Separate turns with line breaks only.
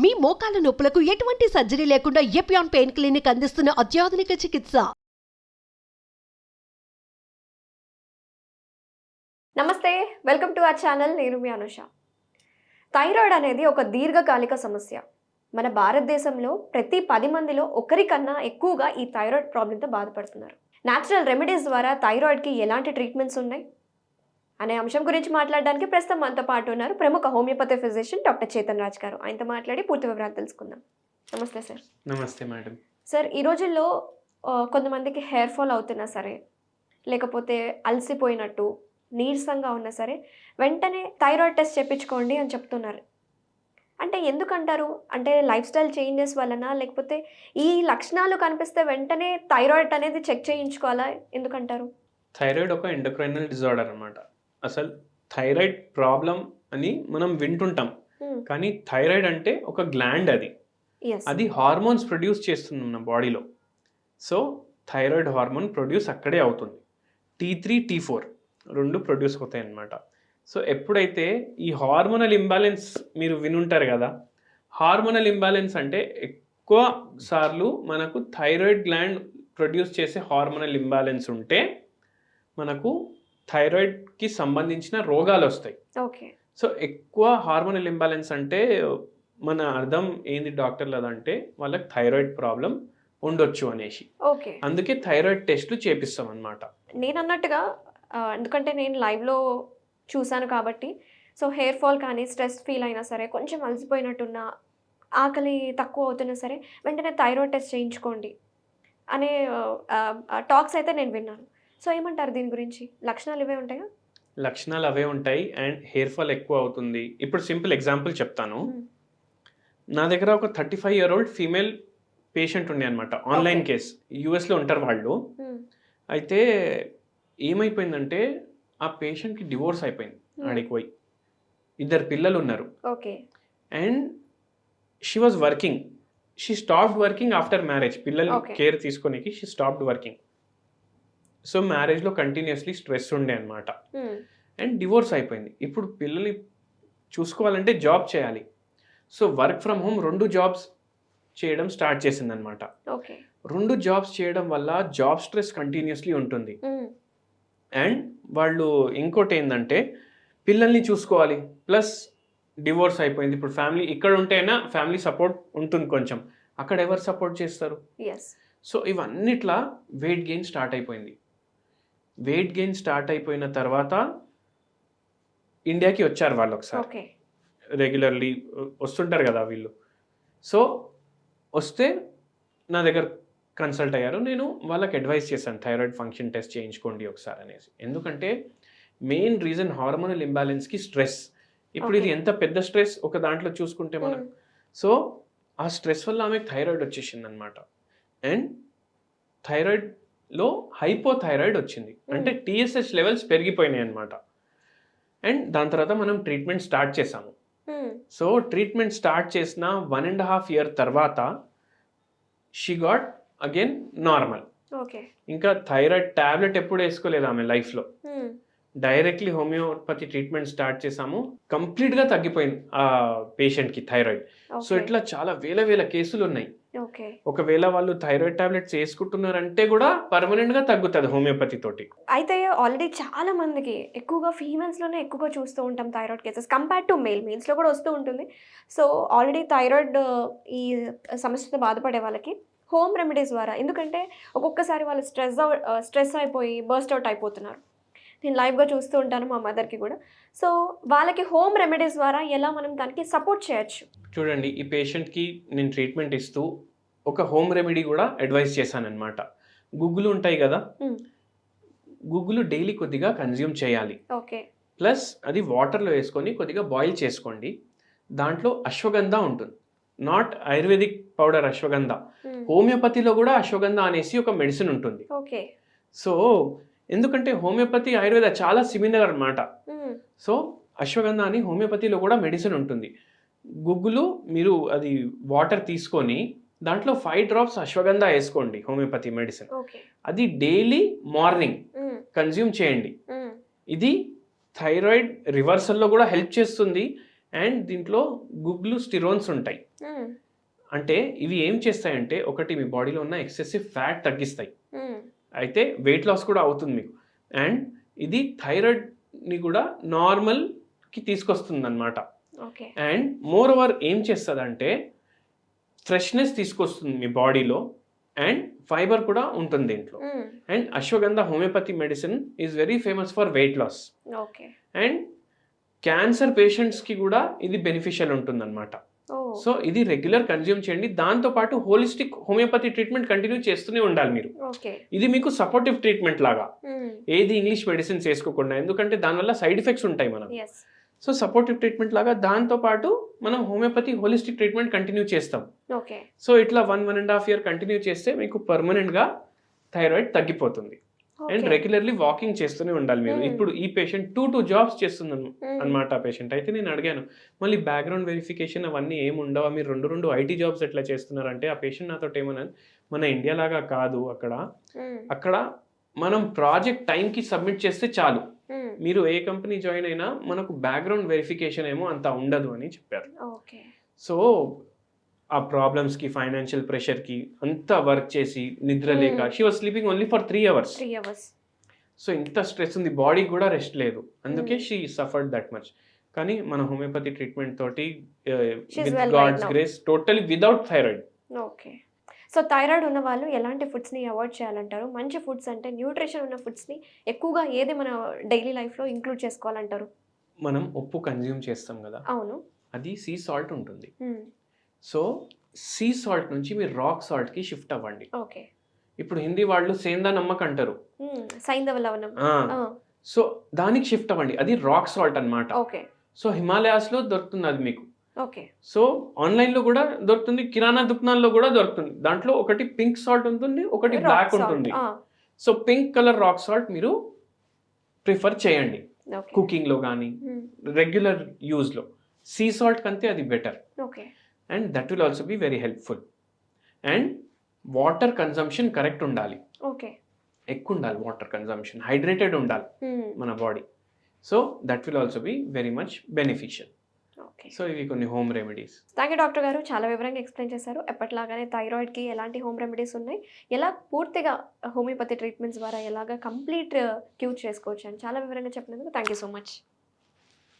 మీ మోకాల నొప్పులకు ఎటువంటి సర్జరీ లేకుండా ఎపియాన్ పెయిన్ క్లినిక్ అందిస్తున్న అత్యాధునిక చికిత్స.
నమస్తే, వెల్కమ్ టు అవర్ ఛానల్. నేను మీ అనుష. థైరాయిడ్ అనేది ఒక దీర్ఘకాలిక సమస్య. మన భారతదేశంలో ప్రతి 10 మందిలో ఒకరికన్నా ఎక్కువగా ఈ థైరాయిడ్ ప్రాబ్లంతో బాధపడుతున్నారు. న్యాచురల్ రెమెడీస్ ద్వారా థైరాయిడ్కి ఎలాంటి ట్రీట్మెంట్స్ ఉన్నాయి అనే అంశం గురించి మాట్లాడడానికి ప్రస్తుతం మనతో పాటు ఉన్నారు ప్రముఖ homeopathy physician doctor Chetan Raj గారు. ఆయనతో మాట్లాడి పూర్తి వివరాలు తెలుసుకుందాం. నమస్తే సార్.
నమస్తే మేడం.
సార్, ఈ రోజుల్లో కొంతమందికి హెయిర్ ఫాల్ అవుతున్నా సరే, లేకపోతే అలసిపోయినట్టు నీరసంగా ఉన్నా సరే వెంటనే థైరాయిడ్ టెస్ట్ చేయించుకోండి అని చెప్తున్నారు. అంటే ఎందుకంటారు? అంటే లైఫ్ స్టైల్ చేంజెస్ వలన, లేకపోతే ఈ లక్షణాలు కనిపిస్తే వెంటనే థైరాయిడ్ అనేది చెక్ చేయించుకోవాలా, ఎందుకంటారు?
థైరాయిడ్ ఒక ఎండోక్రైనల్ డిజార్డర్ అన్నమాట. అసలు థైరాయిడ్ ప్రాబ్లం అని మనం వింటుంటాం, కానీ థైరాయిడ్ అంటే ఒక గ్లాండ్. అది హార్మోన్స్ ప్రొడ్యూస్ చేస్తుంది మన బాడీలో. సో థైరాయిడ్ హార్మోన్ ప్రొడ్యూస్ అక్కడే అవుతుంది. T3, T4 రెండు ప్రొడ్యూస్ అవుతాయి అన్నమాట. సో ఎప్పుడైతే ఈ హార్మోనల్ ఇంబ్యాలెన్స్, మీరు వినుంటారు కదా, హార్మోనల్ ఇంబ్యాలెన్స్ అంటే ఎక్కువ సార్లు మనకు థైరాయిడ్ గ్లాండ్ ప్రొడ్యూస్ చేసే హార్మోనల్ ఇంబ్యాలెన్స్ ఉంటే మనకు థైరాయిడ్కి సంబంధించిన రోగాలు వస్తాయి.
ఓకే.
సో ఎక్కువ హార్మోనల్ ఇంబ్యాలెన్స్ అంటే మన అర్థం ఏంది డాక్టర్లు అదంటే వాళ్ళకి థైరాయిడ్ ప్రాబ్లం ఉండొచ్చు అనేసి.
ఓకే.
అందుకే థైరాయిడ్ టెస్ట్లు చేపిస్తాం అన్నమాట.
నేను అన్నట్టుగా ఎందుకంటే నేను లైవ్లో చూశాను కాబట్టి, సో హెయిర్ ఫాల్ కానీ స్ట్రెస్ ఫీల్ అయినా సరే, కొంచెం అలసిపోయినట్టున్నా, ఆకలి తక్కువ అవుతున్నా సరే వెంటనే థైరాయిడ్ టెస్ట్ చేయించుకోండి అనే టాక్స్ అయితే నేను విన్నాను. సో ఏమంటారు దీని గురించి? లక్షణాలు ఇవే ఉంటాయా?
లక్షణాలు అవే ఉంటాయి. అండ్ హెయిర్ ఫాల్ ఎక్కువ అవుతుంది. ఇప్పుడు సింపుల్ ఎగ్జాంపుల్ చెప్తాను. నా దగ్గర ఒక 35-year-old ఫీమేల్ పేషెంట్ ఉండే అనమాట. Online case. యూఎస్లో ఉంటారు వాళ్ళు. అయితే ఏమైపోయిందంటే ఆ పేషెంట్కి డివోర్స్ అయిపోయింది. ఆడికి పోయి 2 పిల్లలు ఉన్నారు.
Okay.
And she was working. She stopped working after marriage. పిల్లలు కేర్ తీసుకోనికి షీ స్టాప్డ్ వర్కింగ్. సో మ్యారేజ్లో కంటిన్యూస్లీ స్ట్రెస్ ఉండే అనమాట. అండ్ డివోర్స్ అయిపోయింది. ఇప్పుడు పిల్లల్ని చూసుకోవాలంటే జాబ్ చేయాలి. So work from home 2 jobs చేయడం స్టార్ట్ చేసింది అనమాట. 2 జాబ్స్ చేయడం వల్ల జాబ్ స్ట్రెస్ కంటిన్యూస్లీ ఉంటుంది. అండ్ వాళ్ళు ఇంకోటి ఏంటంటే పిల్లల్ని చూసుకోవాలి, ప్లస్ డివోర్స్ అయిపోయింది. ఇప్పుడు ఫ్యామిలీ ఇక్కడ ఉంటేనా ఫ్యామిలీ సపోర్ట్ ఉంటుంది కొంచెం, అక్కడ ఎవరు సపోర్ట్ చేస్తారు? సో ఇవన్నిట్లా వెయిట్ గెయిన్ స్టార్ట్ అయిపోయింది. వెయిట్ గెయిన్ స్టార్ట్ అయిపోయిన తర్వాత ఇండియాకి వచ్చారు వాళ్ళు ఒకసారి. రెగ్యులర్లీ వస్తుంటారు కదా వీళ్ళు. సో వస్తే నా దగ్గర కన్సల్ట్ అయ్యారు. నేను వాళ్ళకి అడ్వైస్ చేశాను, థైరాయిడ్ ఫంక్షన్ టెస్ట్ చేయించుకోండి ఒకసారి అనేసి. ఎందుకంటే మెయిన్ రీజన్ హార్మోనల్ ఇంబ్యాలెన్స్కి స్ట్రెస్. ఇప్పుడు ఇది ఎంత పెద్ద స్ట్రెస్ ఒక దాంట్లో చూసుకుంటే మనం. సో ఆ స్ట్రెస్ వల్ల ఆమెకు థైరాయిడ్ వచ్చేసింది అనమాట. అండ్ థైరాయిడ్లో హైపోథైరాయిడ్ వచ్చింది, అంటే TSH లెవెల్స్ పెరిగిపోయినాయి అనమాట. అండ్ దాని తర్వాత మనం ట్రీట్మెంట్ స్టార్ట్ చేసాము. సో ట్రీట్మెంట్ స్టార్ట్ చేసిన 1.5 year తర్వాత షీ గాట్ అగైన్ నార్మల్. ఇంకా థైరాయిడ్ టాబ్లెట్ ఎప్పుడు వేసుకోలేదు ఆమె లైఫ్లో. డైరెక్ట్లీ హోమియోపతి ట్రీట్మెంట్ స్టార్ట్ చేసాము. కంప్లీట్గా తగ్గిపోయింది ఆ పేషెంట్కి థైరాయిడ్. సో ఇట్లా చాలా వేల కేసులు ఉన్నాయి. ఒకవేళ వాళ్ళు థైరాయిడ్ టాబ్లెట్స్ వేసుకుంటున్నారంటే కూడా పర్మనెంట్గా తగ్గుతుంది హోమియోపతి తోటి.
అయితే ఆల్రెడీ చాలా మందికి, ఎక్కువగా ఫీమేల్స్లోనే ఎక్కువగా చూస్తూ ఉంటాం థైరాయిడ్ కేసెస్ కంపేర్ టు మేల్స్లో కూడా వస్తూ ఉంటుంది. సో ఆల్రెడీ థైరాయిడ్ ఈ సమస్యతో బాధపడే వాళ్ళకి హోమ్ రెమెడీస్ ద్వారా, ఎందుకంటే ఒక్కొక్కసారి వాళ్ళు స్ట్రెస్ అయిపోయి బర్స్ట్ అవుట్ అయిపోతున్నారు. నేను లైవ్గా చూస్తూ ఉంటాను మా మదర్కి కూడా. సో వాళ్ళకి హోమ్ రెమెడీస్ ద్వారా ఎలా మనం దానికి సపోర్ట్ చేయొచ్చు?
చూడండి, ఈ పేషెంట్కి నేను ట్రీట్మెంట్ ఇస్తూ ఒక హోమ్ రెమెడీ కూడా అడ్వైస్ చేశాను అనమాట. గుగ్గులు ఉంటాయి కదా, గుగ్గులు డైలీ కొద్దిగా కన్జ్యూమ్ చేయాలి. ప్లస్ అది వాటర్లో వేసుకొని కొద్దిగా బాయిల్ చేసుకోండి. దాంట్లో అశ్వగంధ ఉంటుంది, నాట్ ఆయుర్వేదిక్ పౌడర్ అశ్వగంధ. హోమియోపతిలో కూడా అశ్వగంధ అనేసి ఒక మెడిసిన్ ఉంటుంది. సో ఎందుకంటే హోమియోపతి ఆయుర్వేద చాలా సిమిలర్ అన్నమాట. సో అశ్వగంధ అని హోమియోపతిలో కూడా మెడిసిన్ ఉంటుంది. గుగ్గులు మీరు అది వాటర్ తీసుకొని దాంట్లో 5 drops అశ్వగంధ వేసుకోండి, హోమియోపతి మెడిసిన్. అది డైలీ మార్నింగ్ కన్జ్యూమ్ చేయండి. ఇది థైరాయిడ్ రివర్సల్లో కూడా హెల్ప్ చేస్తుంది. అండ్ దీంట్లో గుగ్లు స్టిరోన్స్ ఉంటాయి. అంటే ఇవి ఏం చేస్తాయంటే ఒకటి మీ బాడీలో ఉన్న ఎక్సెసివ్ ఫ్యాట్ తగ్గిస్తాయి, అయితే వెయిట్ లాస్ కూడా అవుతుంది మీకు. అండ్ ఇది థైరాయిడ్ని కూడా నార్మల్కి తీసుకొస్తుంది అనమాట. అండ్ మోర్ ఓవర్ ఏం చేస్తుంది అంటే ఫ్రెష్నెస్ తీసుకొస్తుంది మీ బాడీలో, అండ్ ఫైబర్ కూడా ఉంటుంది దీంట్లో. And ashwagandha homeopathy medicine is very famous for weight loss. And cancer పేషెంట్స్కి కూడా ఇది బెనిఫిషియల్ ఉంటుంది అనమాట. సో ఇది రెగ్యులర్ కన్జ్యూమ్ చేయండి. దాంతోపాటు హోలిస్టిక్ హోమియోపతి ట్రీట్మెంట్ కంటిన్యూ చేస్తూనే ఉండాలి మీరు. ఇది మీకు సపోర్టివ్ ట్రీట్మెంట్ లాగా, ఏది ఇంగ్లీష్ మెడిసిన్స్ వేసుకోకుండా, ఎందుకంటే దానివల్ల సైడ్ ఎఫెక్ట్స్ ఉంటాయి మనం. సో సపోర్టివ్ ట్రీట్మెంట్ లాగా దాంతోపాటు మనం హోమియోపతి హోలిస్టిక్ ట్రీట్మెంట్ కంటిన్యూ చేస్తాం. సో ఇట్లా 1.5 year కంటిన్యూ చేస్తే మీకు పర్మనెంట్గా థైరాయిడ్ తగ్గిపోతుంది. అండ్ రెగ్యులర్లీ వాకింగ్ చేస్తూనే ఉండాలి మీరు. ఇప్పుడు ఈ పేషెంట్ 2 jobs చేస్తుంది అనమాట పేషెంట్. అయితే నేను అడిగాను మళ్ళీ బ్యాక్గ్రౌండ్ వెరిఫికేషన్ అవన్నీ ఏమి ఉండవా, మీరు 2 IT jobs ఎట్లా చేస్తున్నారంటే ఆ పేషెంట్ నాతో ఏమన్నా, మన ఇండియా లాగా కాదు, అక్కడ మనం ప్రాజెక్ట్ టైంకి సబ్మిట్ చేస్తే చాలు, మీరు ఏ కంపెనీ జాయిన్ అయినా మనకు బ్యాక్గ్రౌండ్ వెరిఫికేషన్ ఏమో అంత ఉండదు అని చెప్పారు. సో ఆ ప్రాబ్లమ్స్కి, ఫైనాన్షియల్ ప్రెషర్కి అంతా వర్క్ చేసి నిద్ర లేక she was sleeping only for 3 hours. So ఇంత స్ట్రెస్ ఉంది, బాడీ కూడా రెస్ట్ లేదు, అందుకే షీ సఫర్డ్ దట్ మచ్. కానీ మన హోమియోపతి ట్రీట్మెంట్ తోటి with God's grace totally without thyroid.
So thyroid ఉన్న వాళ్ళు ఎలాంటి ఫుడ్స్ని అవాయిడ్ చేయాలంటారు? మంచి ఫుడ్స్ అంటే న్యూట్రిషన్ ఉన్న ఫుడ్స్ని ఎక్కువగా ఏది మన డైలీ లైఫ్లో ఇంక్లూడ్ చేసుకోవాలంటారు?
మనం ఉప్పు కన్జ్యూమ్ చేస్తాం కదా,
అవును,
అది సీ సాల్ట్ ఉంటుంది. సో సీ సాల్ట్ నుంచి మీరు రాక్ సాల్ట్కి షిఫ్ట్ అవ్వండి. ఇప్పుడు హిందీ వాళ్ళు సేందా నమ్మక్ అంటారు,
సైంధవ లవణం.
సో దానికి షిఫ్ట్ అవ్వండి, అది రాక్ సాల్ట్ అన్నమాట. సో హిమాలయాస్లో దొరుకుతుంది అది మీకు. సో ఆన్లైన్లో కూడా దొరుకుతుంది, కిరాణా దుకాణాల్లో కూడా దొరుకుతుంది. దాంట్లో ఒకటి పింక్ సాల్ట్ ఉంటుంది, ఒకటి బ్లాక్ ఉంటుంది. So pink colour rock salt మీరు ప్రిఫర్ చేయండి కుకింగ్లో కానీ రెగ్యులర్ యూజ్లో. సీ సాల్ట్ కంటే అది better, and that will also be very helpful. And water consumption correct ఉండాలి, ఎక్కువ ఉండాలి వాటర్ కన్జంప్షన్, హైడ్రేటెడ్ ఉండాలి మన body. So that will also be very much beneficial. So ఇవి కొన్ని home remedies.
Thank you doctor గారు, చాలా వివరంగా ఎక్స్ప్లెయిన్ చేశారు. ఎప్పటిలాగానే థైరాయిడ్కి ఎలాంటి హోమ్ రెమెడీస్ ఉన్నాయి, ఎలా పూర్తిగా హోమియోపతి ట్రీట్మెంట్స్ ద్వారా ఎలాగా కంప్లీట్ క్యూర్ చేసుకోవచ్చు అని చాలా వివరంగా చెప్పినందుకు థ్యాంక్ యూ సో మచ్.